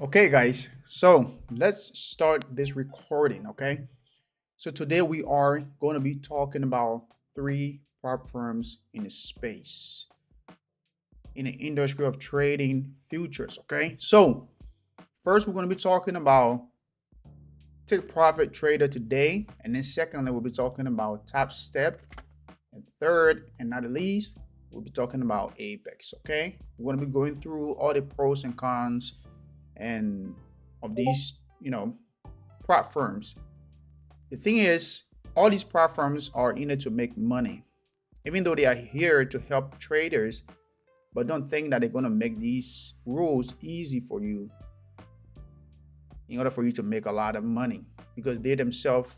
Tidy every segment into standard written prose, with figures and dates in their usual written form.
Okay, guys, so let's start this recording. Okay, so today we are going to be talking about three prop firms in the space in the industry of trading futures. Okay, so first we're going to be talking about Take Profit Trader today, and then secondly, we'll be talking about Top Step, and third and not the least, we'll be talking about Apex. Okay, we're going to be going through all the pros and cons and of these, prop firms. The thing is, all these prop firms are in it to make money, even though they are here to help traders. But don't think that they're going to make these rules easy for you in order for you to make a lot of money, because they themselves,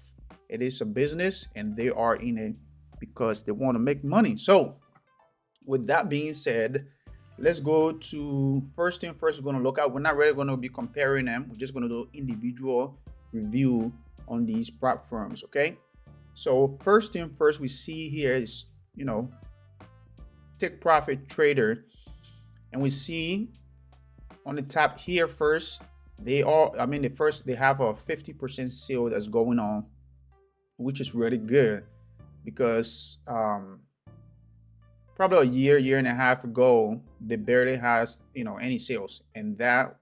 it is a business and they are in it because they want to make money. So, with that being said, let's go to first thing first. We're going to look at, we're not really going to be comparing them, we're just going to do individual review on these prop firms. Okay, so first thing first, we see here is, Take Profit Trader, and we see on the top here first, they have a 50% sale that's going on, which is really good because probably a year and a half ago, they barely has, any sales, and that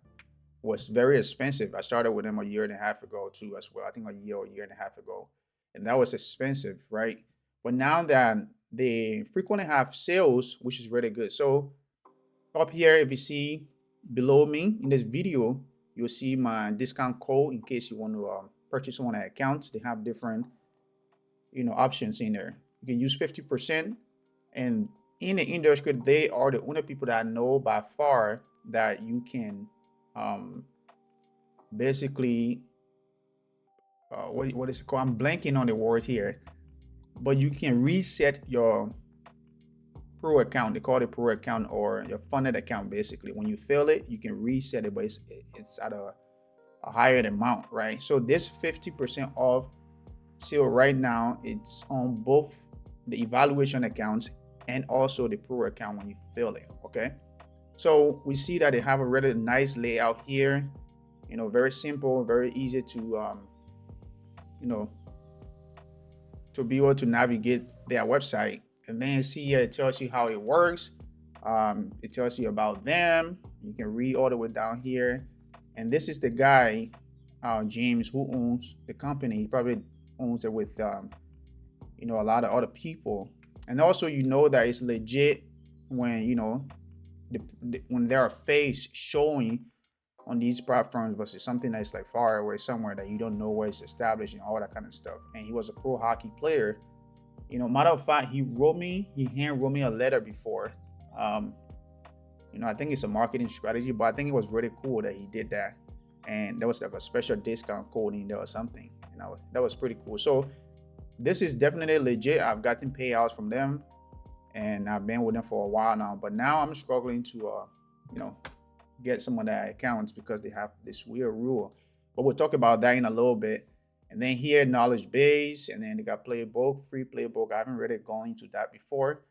was very expensive. I started with them a year and a half ago too, as well. I think a year and a half ago, and that was expensive, right? But now that they frequently have sales, which is really good. So up here, if you see below me in this video, you'll see my discount code in case you want to purchase one of the accounts. They have different, options in there. You can use 50%, and in the industry, they are the only people that I know by far that you can um, basically what is it called? I'm blanking on the word here, but you can reset your pro account. They call it pro account or your funded account. Basically, when you fail it, you can reset it, but it's at a higher amount, right? So this 50% off sale right now, it's on both the evaluation accounts and also the pro account when you fill it. Okay, so we see that they have a really nice layout here, very simple, very easy to you know to be able to navigate their website. And then see here, it tells you how it works. It tells you about them. You can read all the way down here, and this is the guy, James, who owns the company. He probably owns it with a lot of other people. And also, that it's legit when when there are face showing on these platforms versus something that's like far away somewhere that you don't know where it's established and all that kind of stuff. And he was a pro hockey player. Matter of fact, he hand wrote me a letter before. Um, I think it's a marketing strategy, but I think it was really cool that he did that. And there was like a special discount code in there or something. That was pretty cool. So this is definitely legit. I've gotten payouts from them, and I've been with them for a while now. But now I'm struggling to, get some of their accounts because they have this weird rule. But we'll talk about that in a little bit. And then here, knowledge base, and then they got playbook, free playbook. I haven't really gone into that before,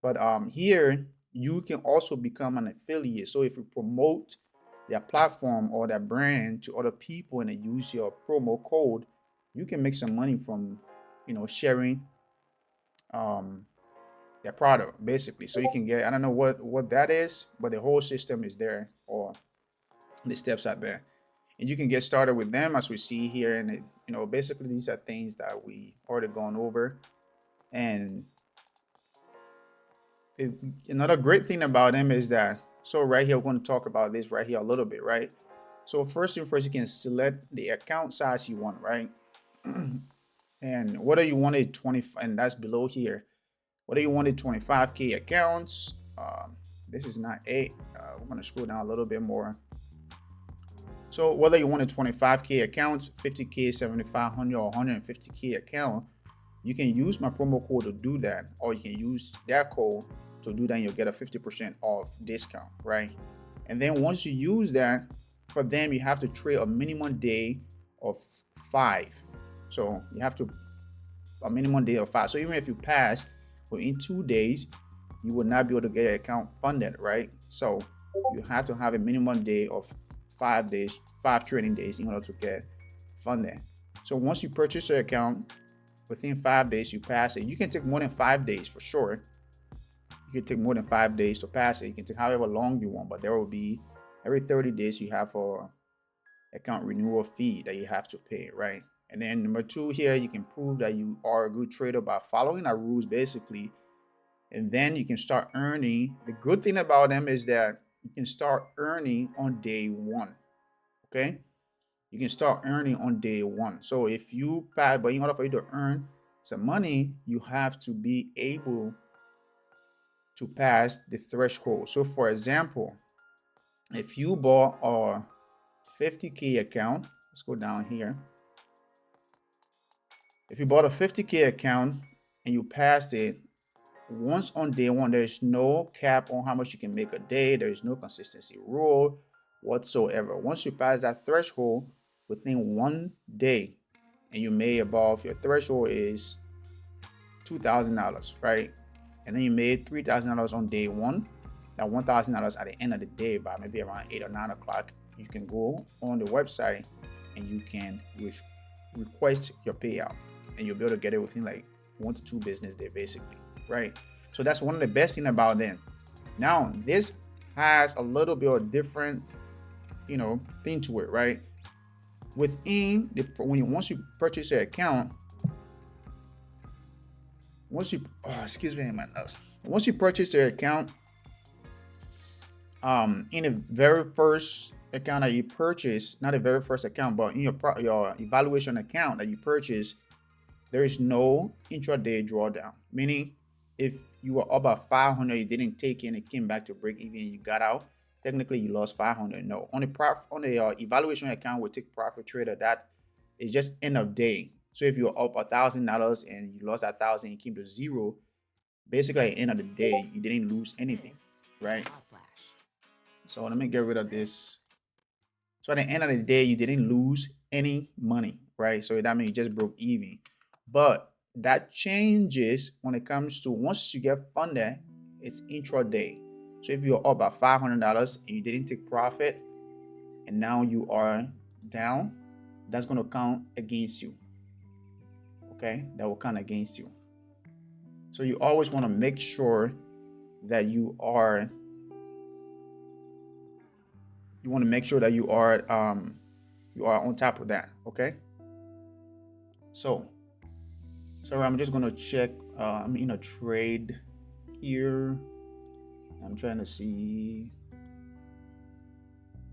but here you can also become an affiliate. So if you promote their platform or their brand to other people and they use your promo code, you can make some money from, sharing um, their product basically. So you can get, I don't know what that is, but the whole system is there, or the steps are there, and you can get started with them as we see here. And basically these are things that we already gone over. And it, another great thing about them is that, so right here, we're going to talk about this right here a little bit, right? So first thing first, you can select the account size you want, right? And whether you wanted 20, and that's below here, whether you wanted 25K accounts, this is not eight. We're going to scroll down a little bit more. So whether you want a 25K account, 50K, 7,500, or 150K account, you can use my promo code to do that, or you can use their code to do that, and you'll get a 50% off discount, right? And then once you use that, for them, you have to trade a minimum day of 5. So you have to a minimum day of 5. So even if you pass within 2 days, you will not be able to get your account funded, right? So you have to have a minimum day of 5 days, 5 trading days in order to get funded. So once you purchase your account, within 5 days you pass it. You can take more than 5 days for sure. You can take more than 5 days to pass it. You can take however long you want, but there will be every 30 days you have a account renewal fee that you have to pay, right? And then number two here, you can prove that you are a good trader by following our rules basically. And then you can start earning. The good thing about them is that you can start earning on day one. Okay. You can start earning on day one. So if you pass, but in order for you to earn some money, you have to be able to pass the threshold. So for example, if you bought a 50K account, let's go down here. If you bought a 50K account and you passed it, once on day one, there's no cap on how much you can make a day. There's no consistency rule whatsoever. Once you pass that threshold within 1 day and you made above your threshold is $2,000, right? And then you made $3,000 on day one. That $1,000 at the end of the day, by maybe around 8 or 9 o'clock, you can go on the website and you can request your payout, and you'll be able to get it within like 1 to 2 business days, basically, right? So that's one of the best thing about them. Now, this has a little bit of different, thing to it, right? Within the once you purchase your account, once you purchase your account, in the very first account that you purchase, not the very first account, but in your evaluation account that you purchase, there is no intraday drawdown. Meaning, if you were up by 500, you didn't take in, it came back to break even, you got out. Technically, you lost 500. No, on the evaluation account with Take Profit Trader, that is just end of day. So if you're up $1,000 and you lost that 1,000, you came to zero. Basically, at the end of the day, you didn't lose anything, right? So let me get rid of this. So at the end of the day, you didn't lose any money, right? So that means you just broke even. But that changes when it comes to once you get funded, it's intraday. So if you're up by $500 and you didn't take profit, and now you are down, that's going to count against you. Okay, that will count against you. So you always want to make sure that you are on top of that. Okay. So I'm just gonna check. I'm in a trade here. I'm trying to see,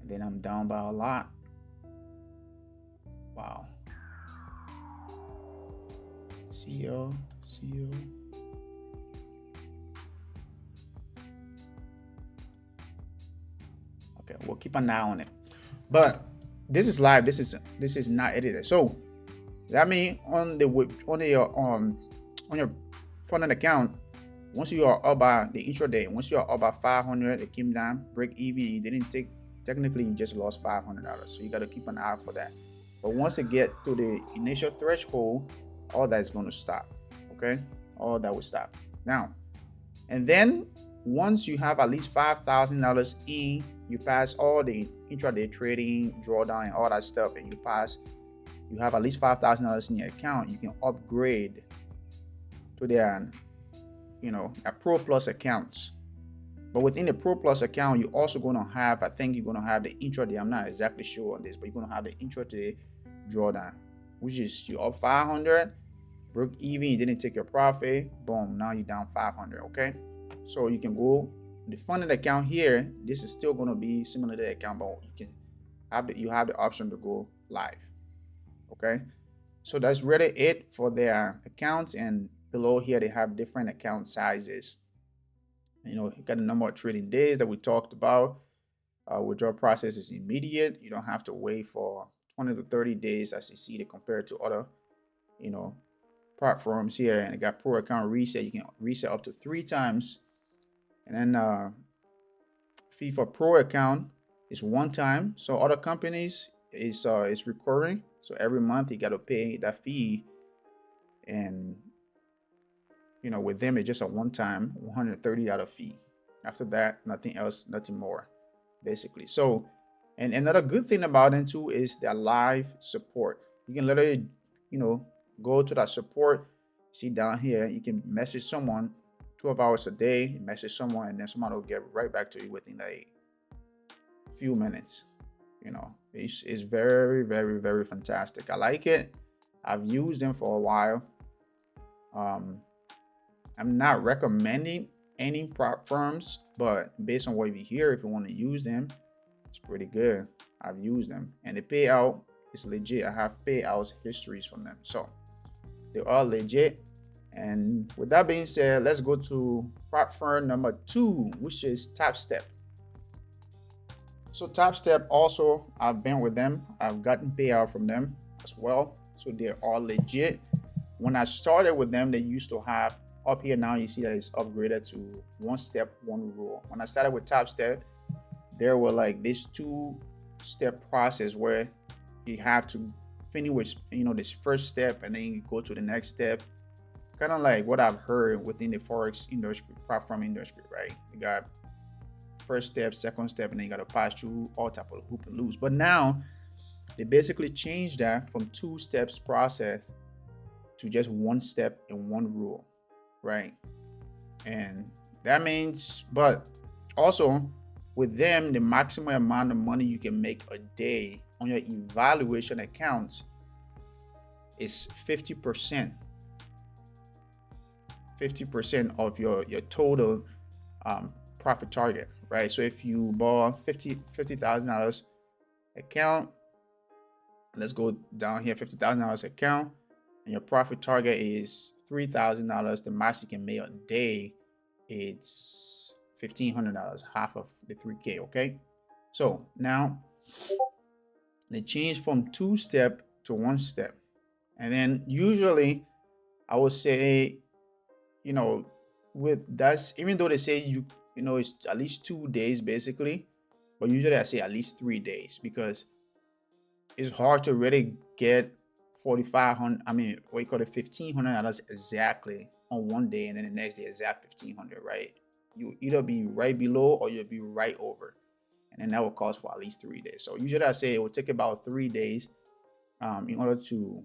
and then I'm down by a lot. Wow. CEO. Okay, we'll keep an eye on it. But this is live. This is not edited. So that means on your funded account, once you are up by the intraday, once you are up by 500, it came down, break even. You didn't take. Technically, you just lost $500. So you got to keep an eye out for that. But once it get to the initial threshold, all that is going to stop. Okay, all that will stop now. And then once you have at least $5,000 in, you pass all the intraday trading, drawdown, and all that stuff, and you have at least $5,000 in your account, you can upgrade to their Pro Plus accounts. But within the Pro Plus account, you're also going to have, I think you're going to have the intraday. I'm not exactly sure on this, but you're going to have the intraday drawdown, which is you up 500, broke even, you didn't take your profit, boom, now you're down 500. Okay, so you can go the funded account here. This is still going to be similar to the account, but you have the option to go live. Okay, so that's really it for their accounts, and below here they have different account sizes. You got the number of trading days that we talked about. Withdrawal process is immediate. You don't have to wait for 20 to 30 days as you see it compared to other platforms here. And it got pro account reset. You can reset up to 3 times. And then fee for pro account is 1 time. So other companies is recurring. So every month you got to pay that fee, and with them it's just a 1-time $130 fee. After that, nothing else, nothing more, basically. So And another good thing about them too is their live support. You can literally, go to that support. See down here, you can message someone 12 hours a day, message someone, and then someone will get right back to you within a few minutes. It's very, very, very fantastic. I like it. I've used them for a while. Um, I'm not recommending any prop firms, but based on what you hear, if you want to use them, it's pretty good. I've used them, and the payout is legit. I have payouts histories from them, so they are legit. And with that being said, let's go to prop firm number 2, which is TapStep. So TapStep also, I've been with them. I've gotten payout from them as well. So they are legit. When I started with them, they used to have up here now. You see that it's upgraded to 1 step, 1 rule. When I started with TapStep, there were like this 2-step process where you have to finish with this first step and then you go to the next step. Kind of like what I've heard within the forex industry, prop firm industry, right? You got first step, second step, and then you got to pass through all type of hoop and loops. But now they basically changed that from 2 steps process to just 1 step and 1 rule, right? And that means, but also with them, the maximum amount of money you can make a day on your evaluation accounts is 50%. 50% of your total profit target, right? So if you bought $50,000 account, let's go down here, $50,000 account, and your profit target is $3,000. The max you can make a day, it's $1,500, half of the 3K. Okay, so now they change from 2-step to 1 step, and then usually I would say, with that's, even though they say it's at least 2 days basically, but usually I say at least 3 days, because it's hard to really get 4,500. I mean, what you call it, $1,500 exactly on 1 day, and then the next day exact 1,500, right? You either be right below or you'll be right over, and then that will cost for at least 3 days. So usually I say it will take about 3 days in order to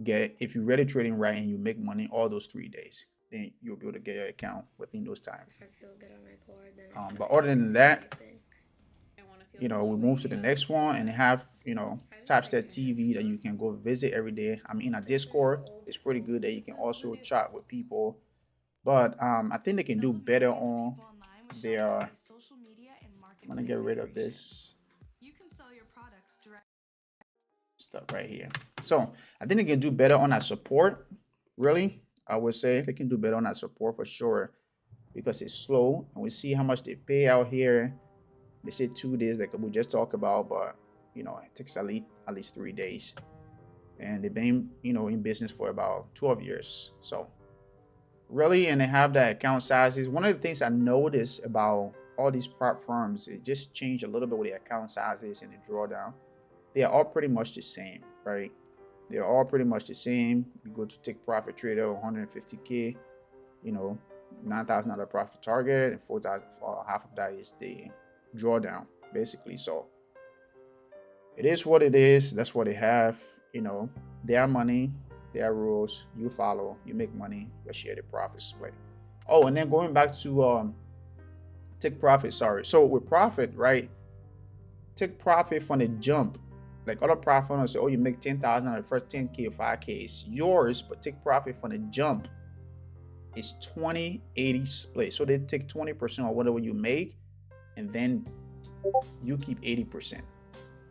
get, if you're really trading right and you make money all those 3 days, then you'll be able to get your account within those times. If I feel good on my board, then I But other than that, I want to feel we move to the next one and have TapStep TV that you can go visit every day. I'm in a Discord. It's pretty good that you can also chat with people, but I think they can do better on their. I'm gonna get rid of this stuff right here. So I think they can do better on that support. Really, I would say they can do better on that support for sure, because it's slow, and we see how much they pay out here. They say 2 days, like we just talked about, but it takes at least 3 days, and they've been in business for about 12 years. So really, and they have that account sizes. One of the things I noticed about all these prop firms, it just changed a little bit with the account sizes and the drawdown. They are all pretty much the same, right? They're all pretty much the same. You go to Take Profit Trader, 150K, $9,000 profit target, and 4,000, half of that is the drawdown, basically. So it is what it is. That's what they have. Their money, their rules. You follow. You make money. You share the profit split. Oh, and then going back to Take Profit. Sorry. So with profit, right? Take profit from the jump. Like other profit owners say, oh, you make 10,000 on the first 10K or 5K. It's yours, but take profit from the jump. It's 20-80 split. So they take 20% of whatever you make, and then you keep 80%.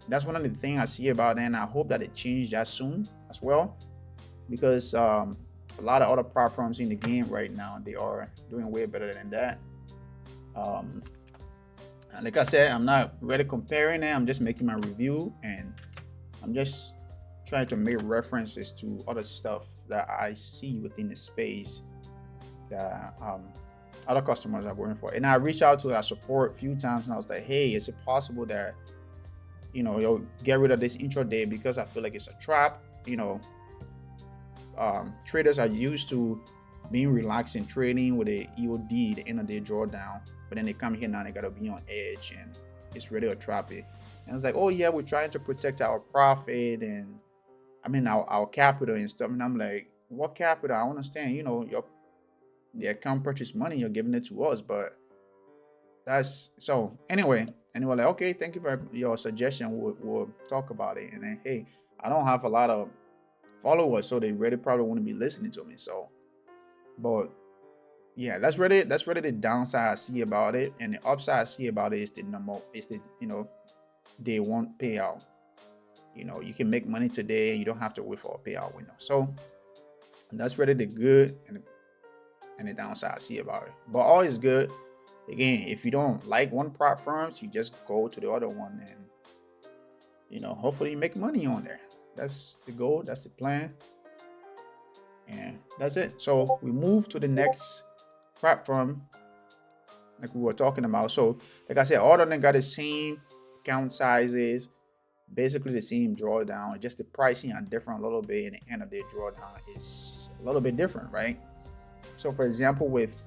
That's one of the things I see about that, and I hope that it changes that soon as well, because a lot of other prop firms in the game right now, they are doing way better than that. And like I said, I'm not really comparing it. I'm just making my review, and I'm just trying to make references to other stuff that I see within the space that other customers are going for. And I reached out to our support a few times, and I was like, hey, is it possible that you'll get rid of this intraday, because I feel like it's a trap. Traders are used to being relaxed in trading with a EOD, the end of day drawdown, but then they come here now, they gotta be on edge, and it's really attractive. And it's like, oh yeah, we're trying to protect our profit and I mean our capital and stuff. And I'm like, what capital? I understand, your the account purchase money, you're giving it to us, but that's so anyway. And they were like, okay, thank you for your suggestion. We'll talk about it. And then hey, I don't have a lot of followers, so they really probably wouldn't be listening to me. So, but yeah, that's really the downside I see about it. And the upside I see about it is the number is the day one payout. You can make money today and you don't have to wait for a payout window. So that's really the good and the downside I see about it. But all is good. Again, if you don't like one prop firms, you just go to the other one and hopefully you make money on there. That's the goal, that's the plan. And that's it. So we move to the next platform like we were talking about. So like I said, all of them got the same account sizes, basically the same drawdown, just the pricing are different a little bit, and the end of the drawdown is a little bit different, right? So for example with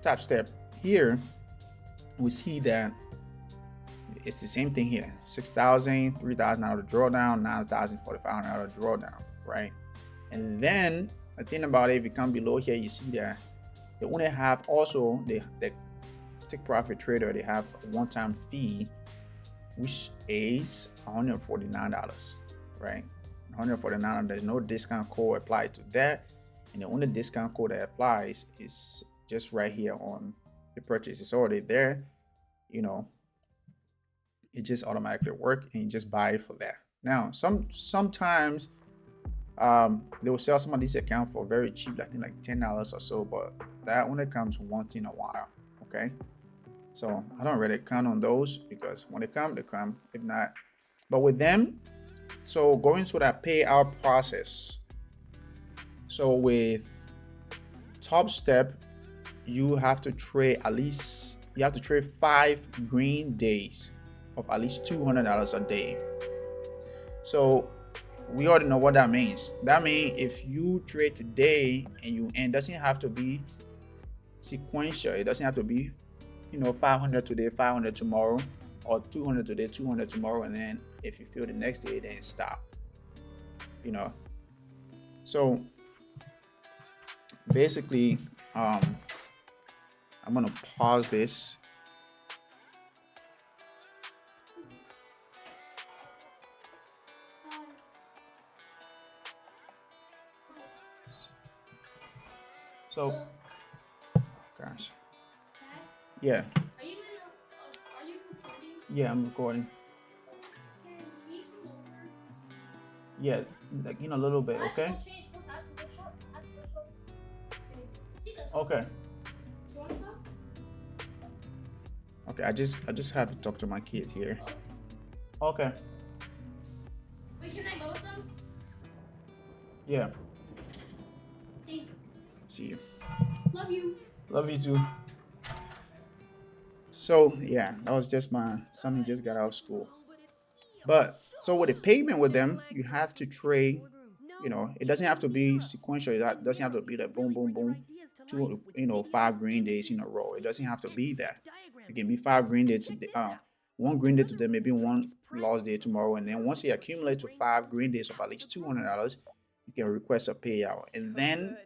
Top Step here, we see that it's the same thing here. 6,000, 3,000 out of drawdown, 9,000, 4,500 out of drawdown, right? And then the thing about it, if you come below here, you see that they only have also the Take Profit Trader, they have a one-time fee, which is $149, right? $149. There's no discount code applied to that, and the only discount code that applies is just right here on the purchase. It's already there, it just automatically work, and you just buy it for that. Now, sometimes they will sell some of these accounts for very cheap, I think like $10 or so, but that only comes once in a while. Okay, so I don't really count on those because when they come, they come. If not, but with them, so going through that payout process. So with Top Step, you have to trade 5 green days of at least $200 a day. So we already know what that means. That means if you trade today and it doesn't have to be sequential. It doesn't have to be 500 today, 500 tomorrow, or 200 today, 200 tomorrow, and then if you feel the next day, then stop. So basically, I'm gonna pause this. So, gosh, yeah. Are you recording? Yeah, I'm recording. Can we come over? Yeah, like a little bit, okay? Okay. Okay, I just have to talk to my kid here. Okay. Wait, can I go with them? Yeah. See you. Love you. Love you too. So yeah, that was just my son. He just got out of school. But so with the payment with them, you have to trade. It doesn't have to be sequential. It doesn't have to be like boom, boom, boom, 5 green days in a row. It doesn't have to be that. It can be 5 green days today, 1 green day today, maybe 1 lost day tomorrow, and then once you accumulate to 5 green days of at least $200, you can request a payout. And then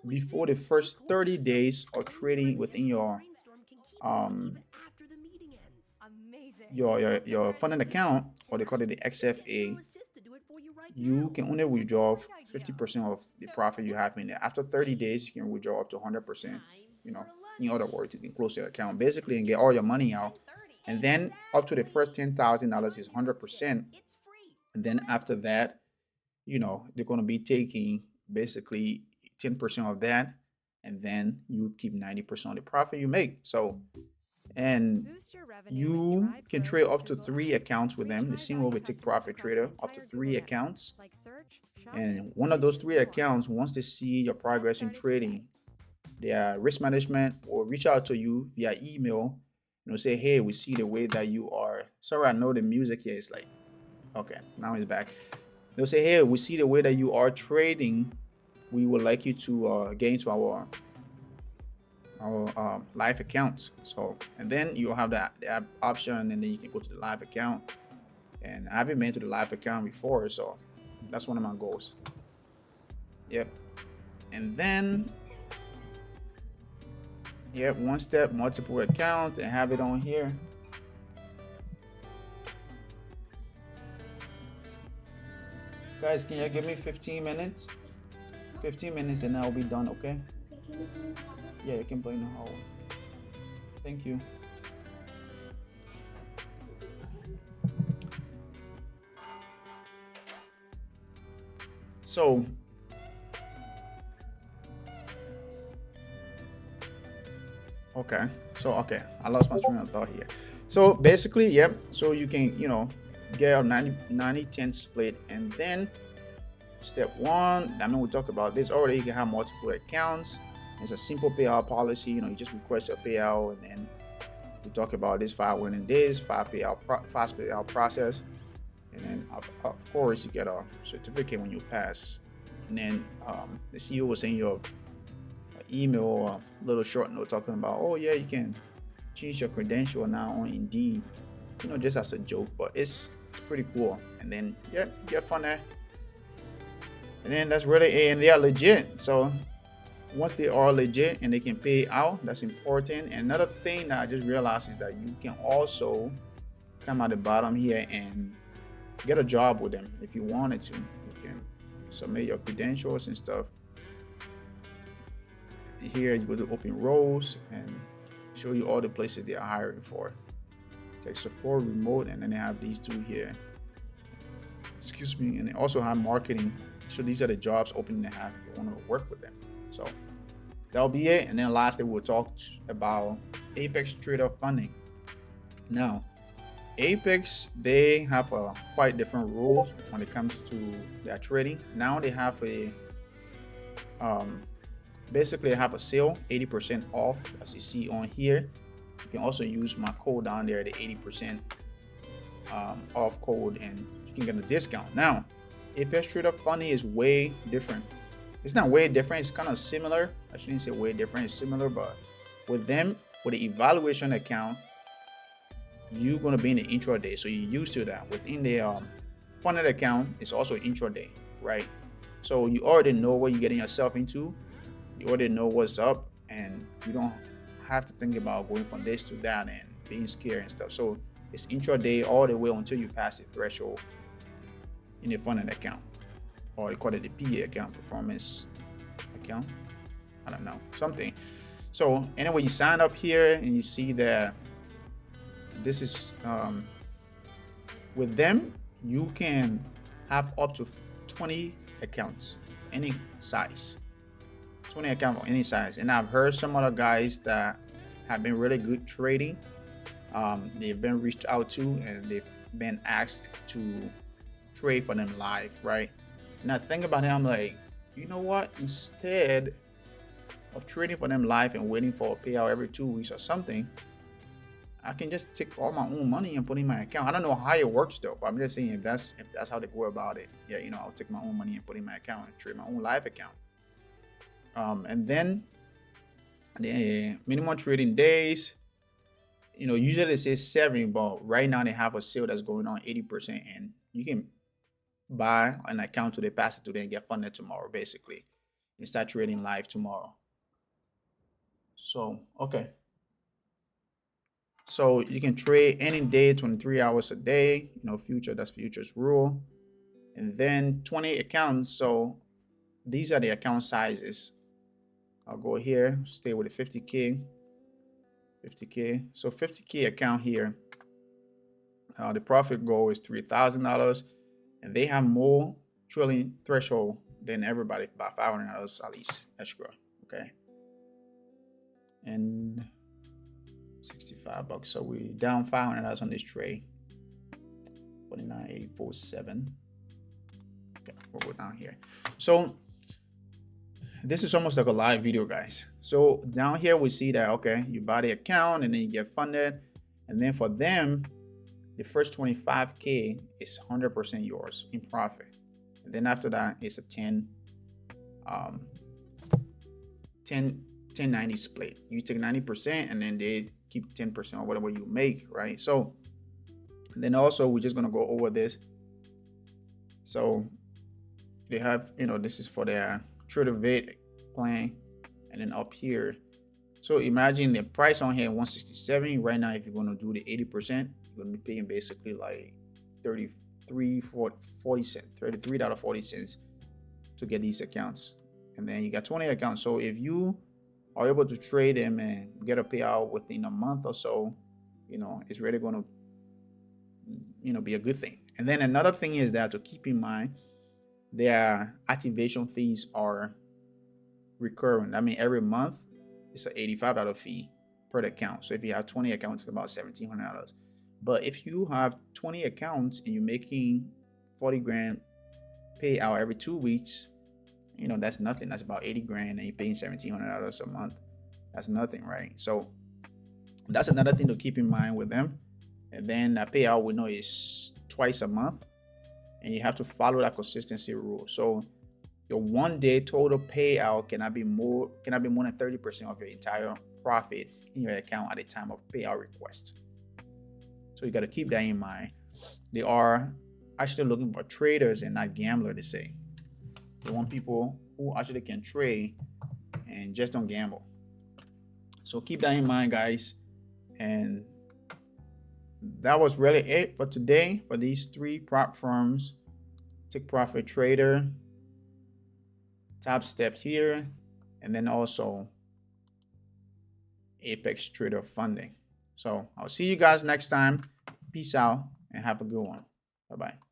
before the first 30 days of trading within your funding account, or they call it the XFA, you can only withdraw 50% of the profit you have in there. After 30 days, you can withdraw up to 100%. In other words, you can close your account basically and get all your money out. And then up to the first $10,000 is 100%. And then after that, they're going to be taking basically 10% of that, and then you keep 90% of the profit you make. So, and you can trade up to 3 accounts with them. The same way with Take Profit Trader, up to 3 accounts. And one of those 3 accounts, once they see your progress in trading, their risk management will reach out to you via email. Say, hey, we see the way that you are. Sorry, I know the music here is like, okay, now it's back. They'll say, hey, we see the way that you are trading. We would like you to get into our or live accounts. So, and then you'll have the app option, and then you can go to the live account. And I haven't been to the live account before, so that's one of my goals. Yep. And then, yep, one step, multiple accounts, and have it on here. Guys, can you give me 15 minutes? 15 minutes and I'll be done, okay? Okay, can we play in the hallway? Yeah, you can play in the hallway. Thank you. So, okay. So, okay. I lost my train of thought here. So, basically, yep. So, you can, get a 90-10 split. And then, step one, I mean, we talk about this already. You can have multiple accounts. It's a simple payout policy. You just request a payout. And then we talk about this 5 winning days, fast payout process. And then, of course, you get a certificate when you pass. And then the CEO will send you an email or a little short note talking about, oh yeah, you can change your credential now on Indeed, just as a joke, but it's pretty cool. And then yeah, you get fun there. And then that's really it, and they are legit. So once they are legit and they can pay out, that's important. And another thing that I just realized is that you can also come at the bottom here and get a job with them if you wanted to. You can submit your credentials and stuff. Here you go to open roles and show you all the places they are hiring for. Tech support, remote, and then they have these two here. Excuse me, and they also have marketing. So these are the jobs open they have if you want to work with them. So that'll be it. And then lastly, we'll talk about Apex Trader funding. Now, Apex, they have a quite different rules when it comes to their trading. Now they have basically I have a sale, 80% off, as you see on here. You can also use my code down there, the 80% off code, and you can get a discount. Now, Apex Trader Funding is way different. It's not way different, it's kind of similar. I shouldn't say way different, it's similar, but with them, with the evaluation account, you're going to be in the intraday. So you're used to that. Within the funded account, it's also intraday, right? So you already know what you're getting yourself into. You already know what's up, and you don't have to think about going from this to that and being scared and stuff. So it's intraday all the way until you pass the threshold in the funded account, or you call it the PA account, performance account. I don't know, something. So anyway, you sign up here and you see that this is with them, you can have up to 20 accounts, any size. 20 account of any size. And I've heard some other guys that have been really good trading. They've been reached out to and they've been asked to trade for them live, right? And I think about it, I'm like, you know what? Instead of trading for them live and waiting for a payout every 2 weeks or something, I can just take all my own money and put in my account. I don't know how it works though, but I'm just saying if that's how they go about it. Yeah, I'll take my own money and put in my account and trade my own live account. And then the minimum trading days, usually they say 7, but right now they have a sale that's going on 80%, and you can buy an account today, pass it today, and get funded tomorrow, basically, and start trading live tomorrow. So, okay. So you can trade any day, 23 hours a day, future, that's futures rule. And then 20 accounts. So these are the account sizes. I'll go here, stay with the 50K. So 50K account here. The profit goal is $3,000, and they have more trillion threshold than everybody, about $500 at least extra. Okay. And $65. So we down $500 on this trade. 49,847. Okay, we'll go down here. So this is almost like a live video, guys. So down here we see that, okay, you buy the account and then you get funded, and then for them, the first 25K is 100% yours in profit, and then after that it's a 10 10-90 split. You take 90% and then they keep 10% or whatever you make, right? So then also we're just gonna go over this. So they have, this is for their Trader Vid plan, and then up here. So imagine the price on here 167 right now. If you're gonna do the 80%, you're gonna be paying basically like 40 cents, $33.40 to get these accounts. And then you got 20 accounts. So if you are able to trade them and get a payout within a month or so, it's really going to, be a good thing. And then another thing is that to keep in mind, their activation fees are recurring. I mean, every month it's an $85 fee per account. So if you have 20 accounts, it's about $1,700. But if you have 20 accounts and you're making 40 grand payout every 2 weeks, that's nothing. That's about 80 grand, and you're paying $1,700 a month. That's nothing, right? So that's another thing to keep in mind with them. And then that payout we know is twice a month, and you have to follow that consistency rule. So your 1 day total payout cannot be more than 30% of your entire profit in your account at the time of payout request. So you got to keep that in mind. They are actually looking for traders and not gamblers, they say. They want people who actually can trade and just don't gamble. So keep that in mind, guys. And that was really it for today for these 3 prop firms: Take Profit Trader, Top Step here, and then also Apex Trader Funding. So I'll see you guys next time. Peace out and have a good one. Bye-bye.